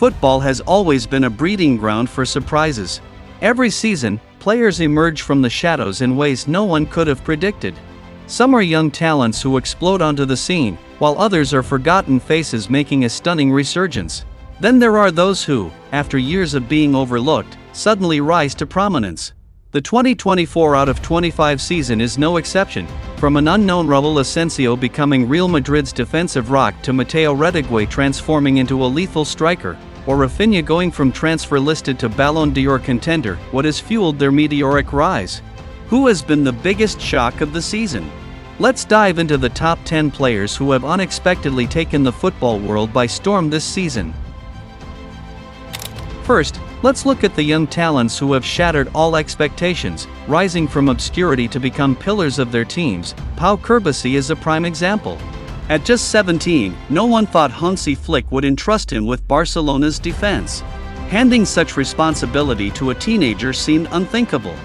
Football has always been a breeding ground for surprises. Every season, players emerge from the shadows in ways no one could have predicted. Some are young talents who explode onto the scene, while others are forgotten faces making a stunning resurgence. Then there are those who, after years of being overlooked, suddenly rise to prominence. The 2024 out of 25 season is no exception, from an unknown Raúl Asencio becoming Real Madrid's defensive rock to Matteo Retegui transforming into a lethal striker, or Raphinha going from transfer listed to Ballon d'Or contender. What has fueled their meteoric rise? Who has been the biggest shock of the season? Let's dive into the top 10 players who have unexpectedly taken the football world by storm this season. First, let's look at the young talents who have shattered all expectations, rising from obscurity to become pillars of their teams. Pau Cubarsí is a prime example. At just 17, no one thought Hansi Flick would entrust him with Barcelona's defense. Handing such responsibility to a teenager seemed unthinkable.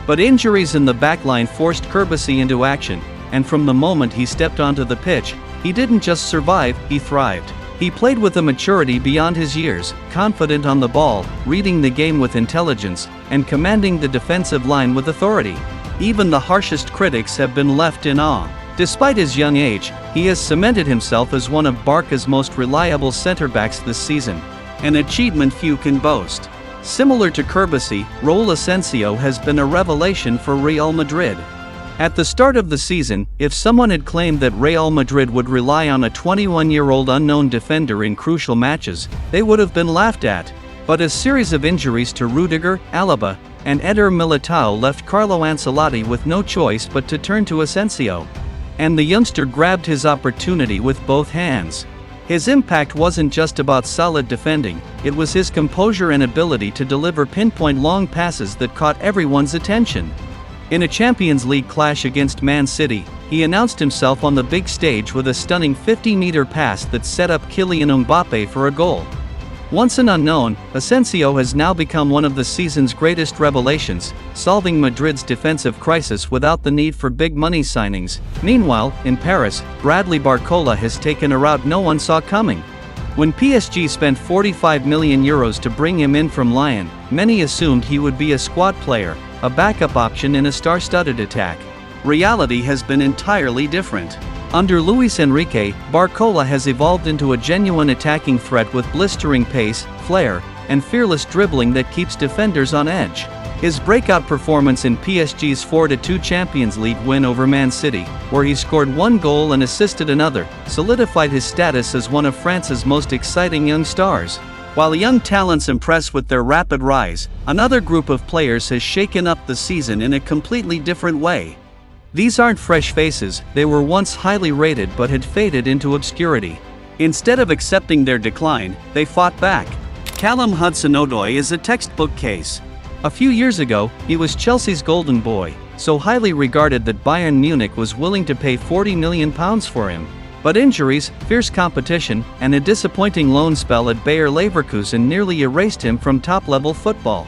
But injuries in the backline forced Cubarsí into action, and from the moment he stepped onto the pitch, he didn't just survive, he thrived. He played with a maturity beyond his years, confident on the ball, reading the game with intelligence, and commanding the defensive line with authority. Even the harshest critics have been left in awe. Despite his young age, he has cemented himself as one of Barca's most reliable center-backs this season, an achievement few can boast. Similar to Cubarsí, Raúl Asencio has been a revelation for Real Madrid. At the start of the season, if someone had claimed that Real Madrid would rely on a 21-year-old unknown defender in crucial matches, they would have been laughed at. But a series of injuries to Rudiger, Alaba, and Eder Militao left Carlo Ancelotti with no choice but to turn to Asencio. And the youngster grabbed his opportunity with both hands. His impact wasn't just about solid defending, it was his composure and ability to deliver pinpoint long passes that caught everyone's attention. In a Champions League clash against Man City, he announced himself on the big stage with a stunning 50-meter pass that set up Kylian Mbappé for a goal. Once an unknown, Asencio has now become one of the season's greatest revelations, solving Madrid's defensive crisis without the need for big money signings. Meanwhile, in Paris, Bradley Barcola has taken a route no one saw coming. When PSG spent €45 million to bring him in from Lyon, many assumed he would be a squad player, a backup option in a star-studded attack. Reality has been entirely different. Under Luis Enrique, Barcola has evolved into a genuine attacking threat with blistering pace, flair, and fearless dribbling that keeps defenders on edge. His breakout performance in PSG's 4-2 Champions League win over Man City, where he scored one goal and assisted another, solidified his status as one of France's most exciting young stars. While young talents impress with their rapid rise, another group of players has shaken up the season in a completely different way. These aren't fresh faces, they were once highly rated but had faded into obscurity. Instead of accepting their decline, they fought back. Callum Hudson-Odoi is a textbook case. A few years ago, he was Chelsea's golden boy, so highly regarded that Bayern Munich was willing to pay £40 million for him. But injuries, fierce competition, and a disappointing loan spell at Bayer Leverkusen nearly erased him from top-level football.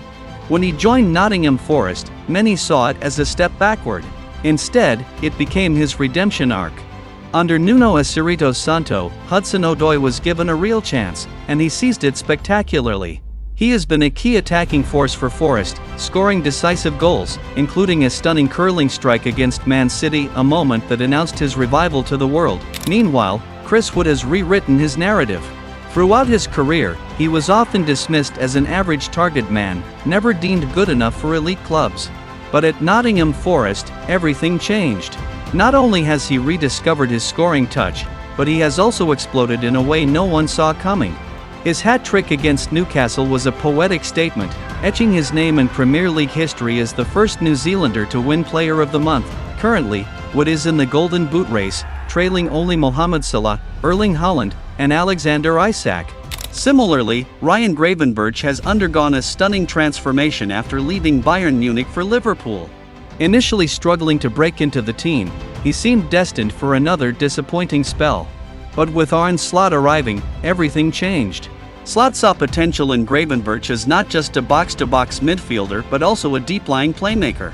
When he joined Nottingham Forest, many saw it as a step backward. Instead, it became his redemption arc. Under Nuno Espirito Santo, Hudson-Odoi was given a real chance, and he seized it spectacularly. He has been a key attacking force for Forest, scoring decisive goals, including a stunning curling strike against Man City, a moment that announced his revival to the world. Meanwhile, Chris Wood has rewritten his narrative. Throughout his career, he was often dismissed as an average target man, never deemed good enough for elite clubs. But at Nottingham Forest, everything changed. Not only has he rediscovered his scoring touch, but he has also exploded in a way no one saw coming. His hat-trick against Newcastle was a poetic statement, etching his name in Premier League history as the first New Zealander to win Player of the Month. Currently, Wood is in the Golden Boot race, trailing only Mohamed Salah, Erling Haaland, and Alexander Isak. Similarly, Ryan Gravenberch has undergone a stunning transformation after leaving Bayern Munich for Liverpool. Initially struggling to break into the team, he seemed destined for another disappointing spell. But with Arne Slot arriving, everything changed. Slot saw potential in Gravenberch as not just a box-to-box midfielder but also a deep-lying playmaker.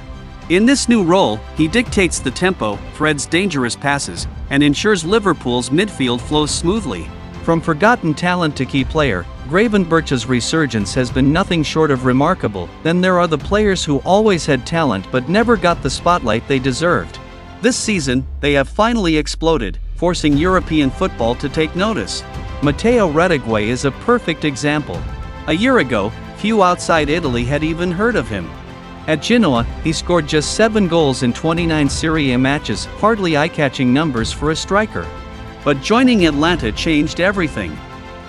In this new role, he dictates the tempo, threads dangerous passes, and ensures Liverpool's midfield flows smoothly. From forgotten talent to key player, Gravenberch's resurgence has been nothing short of remarkable. Then there are the players who always had talent but never got the spotlight they deserved. This season, they have finally exploded, forcing European football to take notice. Matteo Retegui is a perfect example. A year ago, few outside Italy had even heard of him. At Genoa, he scored just 7 goals in 29 Serie A matches, hardly eye-catching numbers for a striker. But joining Atlanta changed everything.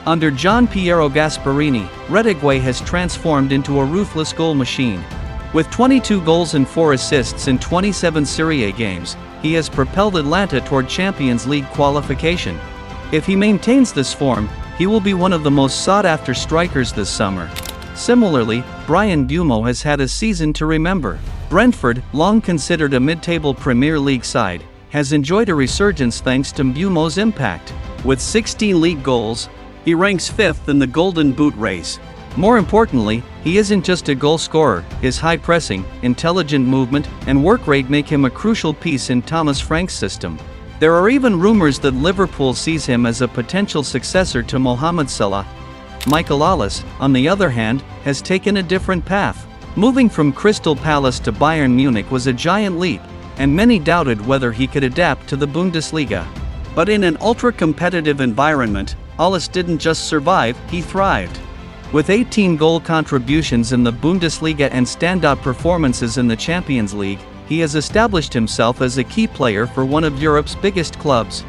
Under Gian Piero Gasperini, Retegui has transformed into a ruthless goal machine. With 22 goals and 4 assists in 27 Serie A games, he has propelled Atlanta toward Champions League qualification. If he maintains this form, he will be one of the most sought-after strikers this summer. Similarly, Bryan Mbeumo has had a season to remember. Brentford, long considered a mid-table Premier League side, has enjoyed a resurgence thanks to Mbeumo's impact. With 16 league goals, he ranks 5th in the Golden Boot race. More importantly, he isn't just a goal scorer. His high pressing, intelligent movement, and work rate make him a crucial piece in Thomas Frank's system. There are even rumors that Liverpool sees him as a potential successor to Mohamed Salah. Michael Olise, on the other hand, has taken a different path. Moving from Crystal Palace to Bayern Munich was a giant leap, and many doubted whether he could adapt to the Bundesliga. But in an ultra-competitive environment, Olise didn't just survive, he thrived. With 18 goal contributions in the Bundesliga and standout performances in the Champions League, he has established himself as a key player for one of Europe's biggest clubs.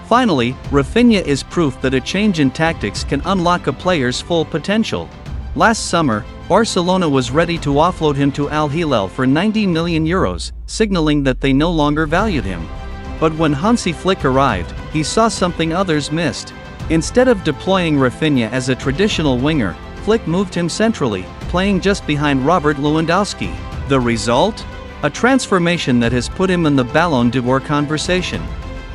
Finally, Raphinha is proof that a change in tactics can unlock a player's full potential. Last summer, Barcelona was ready to offload him to Al Hilal for €90 million, signaling that they no longer valued him. But when Hansi Flick arrived, he saw something others missed. Instead of deploying Raphinha as a traditional winger, Flick moved him centrally, playing just behind Robert Lewandowski. The result? A transformation that has put him in the Ballon d'Or conversation.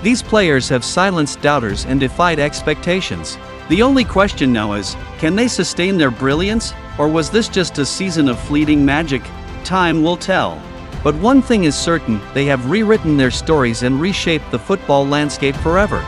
These players have silenced doubters and defied expectations. The only question now is, can they sustain their brilliance, or was this just a season of fleeting magic? Time will tell. But one thing is certain, they have rewritten their stories and reshaped the football landscape forever.